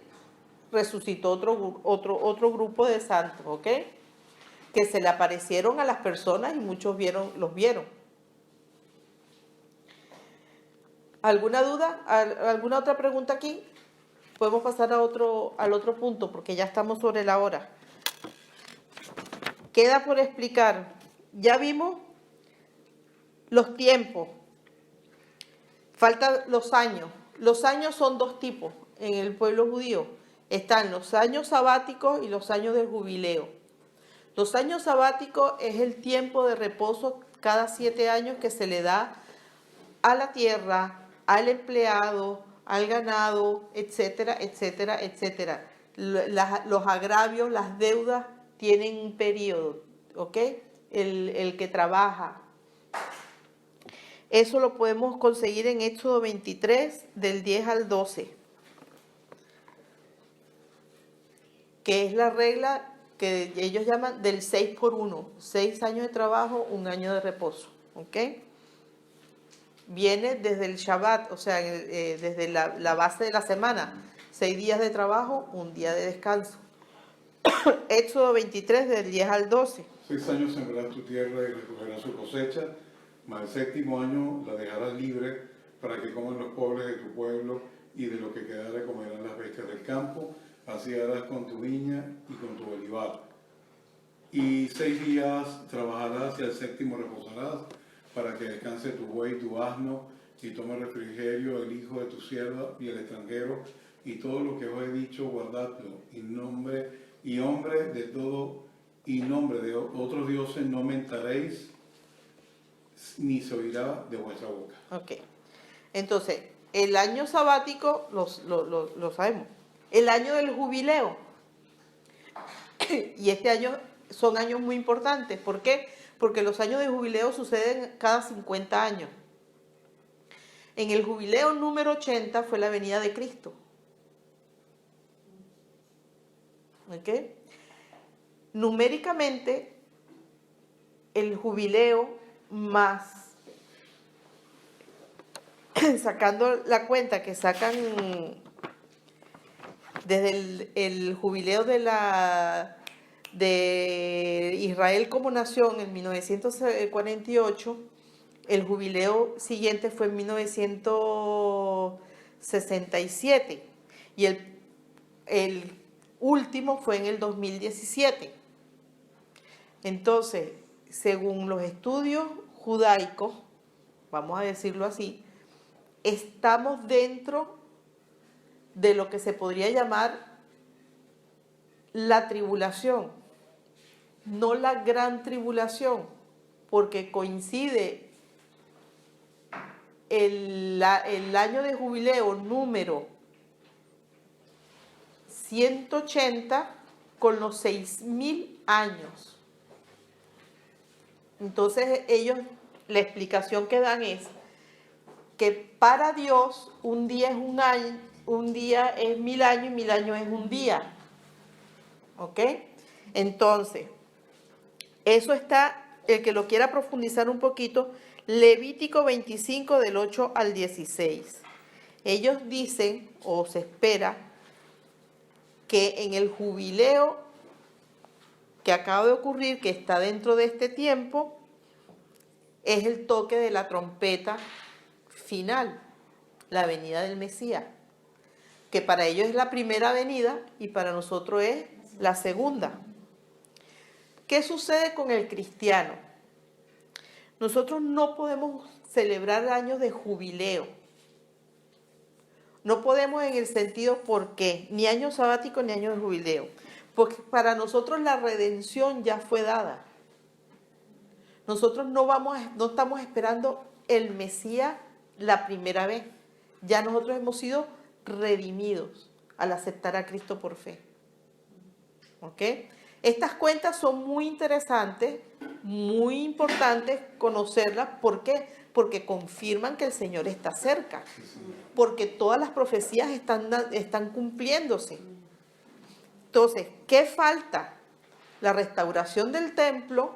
resucitó otro grupo de santos, ¿ok? Que se le aparecieron a las personas y muchos los vieron. ¿Alguna duda? ¿Alguna otra pregunta aquí? Podemos pasar al otro punto porque ya estamos sobre la hora. Queda por explicar. Ya vimos los tiempos. Faltan los años. Los años son dos tipos en el pueblo judío. Están los años sabáticos y los años del jubileo. Los años sabáticos es el tiempo de reposo cada 7 años que se le da a la tierra, al empleado, al ganado, etcétera, etcétera, etcétera. Los agravios, las deudas tienen un periodo, ¿ok? El que trabaja. Eso lo podemos conseguir en Éxodo 23, del 10 al 12. Que es la regla que ellos llaman del 6 por 1. 6 años de trabajo, 1 año de reposo, ¿ok? Viene desde el Shabbat, o sea, desde la base de la semana. 6 días de trabajo, 1 día de descanso. Éxodo 23, del 10 al 12. 6 años sembrarás tu tierra y recogerás su cosecha, mas el 7º año la dejarás libre para que coman los pobres de tu pueblo y de lo que quedare comerán las bestias del campo. Así harás con tu viña y con tu olivar. Y 6 días trabajarás y al 7º reposarás, para que descanse tu buey y tu asno, y tome refrigerio el hijo de tu sierva y el extranjero, y todo lo que os he dicho, guardadlo, y nombre de otros dioses no mentaréis, ni se oirá de vuestra boca. Ok. Entonces, el año sabático lo sabemos. El año del jubileo. Y este año son años muy importantes. ¿Por qué? Porque los años de jubileo suceden cada 50 años. En el jubileo número 80 fue la venida de Cristo. ¿Ok? Numéricamente, el jubileo más, sacando la cuenta que sacan desde el jubileo de Israel como nación en 1948, el jubileo siguiente fue en 1967 y el último fue en el 2017. Entonces, según los estudios judaicos, vamos a decirlo así, estamos dentro de lo que se podría llamar la tribulación, no la gran tribulación, porque coincide el año de jubileo número 180 con los 6.000 años. Entonces ellos, la explicación que dan es que para Dios un día es un año, un día es 1.000 años y 1.000 años es un día. ¿Ok? Entonces, eso está, el que lo quiera profundizar un poquito, Levítico 25 del 8 al 16. Ellos dicen o se espera que en el jubileo que acaba de ocurrir, que está dentro de este tiempo, es el toque de la trompeta final, la venida del Mesías, que para ellos es la primera venida y para nosotros es la segunda. ¿Qué sucede con el cristiano? Nosotros no podemos celebrar años de jubileo. No podemos en el sentido, ¿por qué? Ni año sabático ni año de jubileo. Porque para nosotros la redención ya fue dada. Nosotros no estamos esperando el Mesías la primera vez. Ya nosotros hemos sido redimidos al aceptar a Cristo por fe. ¿Ok? Estas cuentas son muy interesantes, muy importantes conocerlas. ¿Por qué? Porque confirman que el Señor está cerca. Porque todas las profecías están cumpliéndose. Entonces, ¿qué falta? La restauración del templo,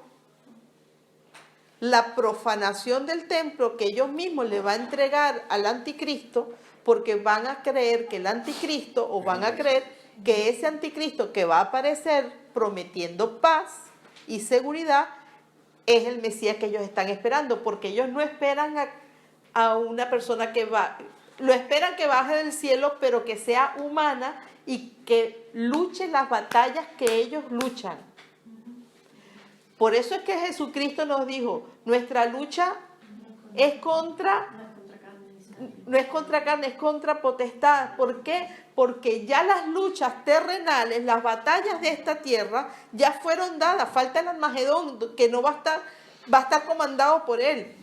la profanación del templo que ellos mismos le va a entregar al anticristo, porque van a creer que el anticristo, o van a creer que ese anticristo que va a aparecer prometiendo paz y seguridad, es el Mesías que ellos están esperando, porque ellos no esperan a una persona que va, lo esperan que baje del cielo, pero que sea humana y que luche las batallas que ellos luchan. Por eso es que Jesucristo nos dijo, nuestra lucha no es contra carne, es contra potestad. ¿Por qué? Porque ya las luchas terrenales, las batallas de esta tierra, ya fueron dadas. Falta el Armagedón, que no va a estar comandado por él.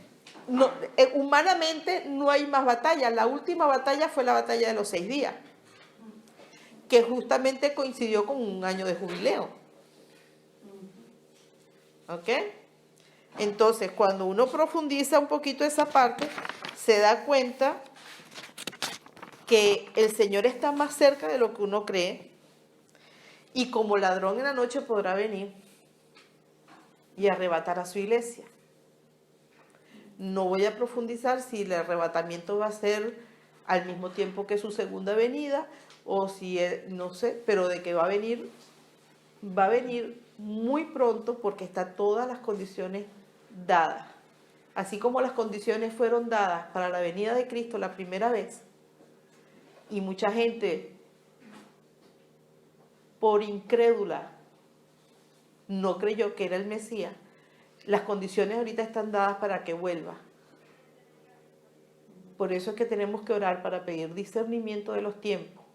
No, humanamente no hay más batallas. La última batalla fue la batalla de los 6 días, que justamente coincidió con un año de jubileo. ¿Ok? Entonces, cuando uno profundiza un poquito esa parte, se da cuenta que el Señor está más cerca de lo que uno cree, y como ladrón en la noche podrá venir y arrebatar a su iglesia. No voy a profundizar si el arrebatamiento va a ser al mismo tiempo que su segunda venida, o si, no sé, pero de que va a venir muy pronto, porque están todas las condiciones dadas. Así como las condiciones fueron dadas para la venida de Cristo la primera vez, y mucha gente por incrédula no creyó que era el Mesías, las condiciones ahorita están dadas para que vuelva. Por eso es que tenemos que orar para pedir discernimiento de los tiempos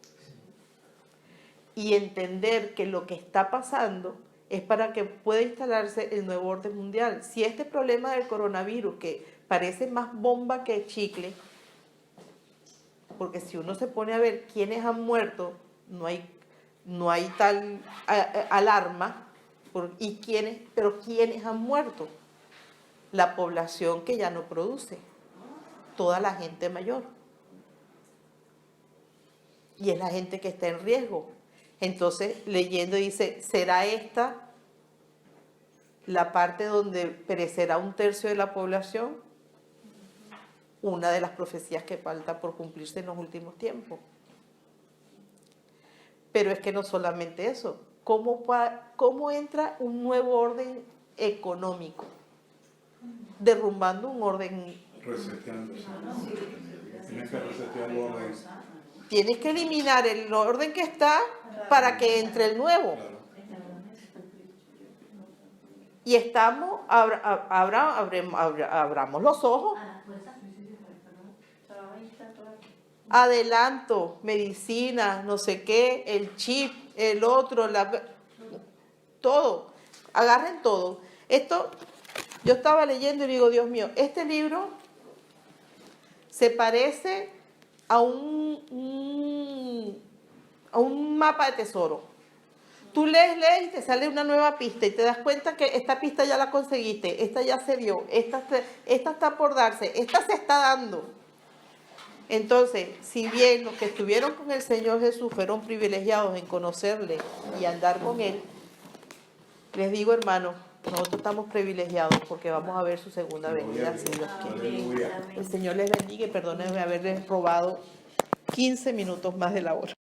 y entender que lo que está pasando es para que pueda instalarse el nuevo orden mundial. Si este problema del coronavirus, que parece más bomba que chicle, porque si uno se pone a ver quiénes han muerto, no hay tal alarma, pero quiénes han muerto. La población que ya no produce, toda la gente mayor, y es la gente que está en riesgo. Entonces, leyendo dice, ¿será esta la parte donde perecerá 1/3 de la población? Una de las profecías que falta por cumplirse en los últimos tiempos. Pero es que no solamente eso. ¿Cómo entra un nuevo orden económico? Derrumbando un orden. Reseteándose. Tienes que resetear el orden. Tienes que eliminar el orden que está para que entre el nuevo. Claro. Y estamos, abramos los ojos. Adelanto, medicina, no sé qué, el chip, el otro, todo. Agarren todo. Esto, yo estaba leyendo y digo, Dios mío, este libro se parece a un mapa de tesoro. Tú lees y te sale una nueva pista y te das cuenta que esta pista ya la conseguiste, esta ya se dio, esta está por darse, esta se está dando. Entonces, si bien los que estuvieron con el Señor Jesús fueron privilegiados en conocerle y andar con Él, les digo, hermanos, nosotros estamos privilegiados porque vamos a ver su segunda venida. El Señor les bendiga y perdónenme haberles robado 15 minutos más de la hora.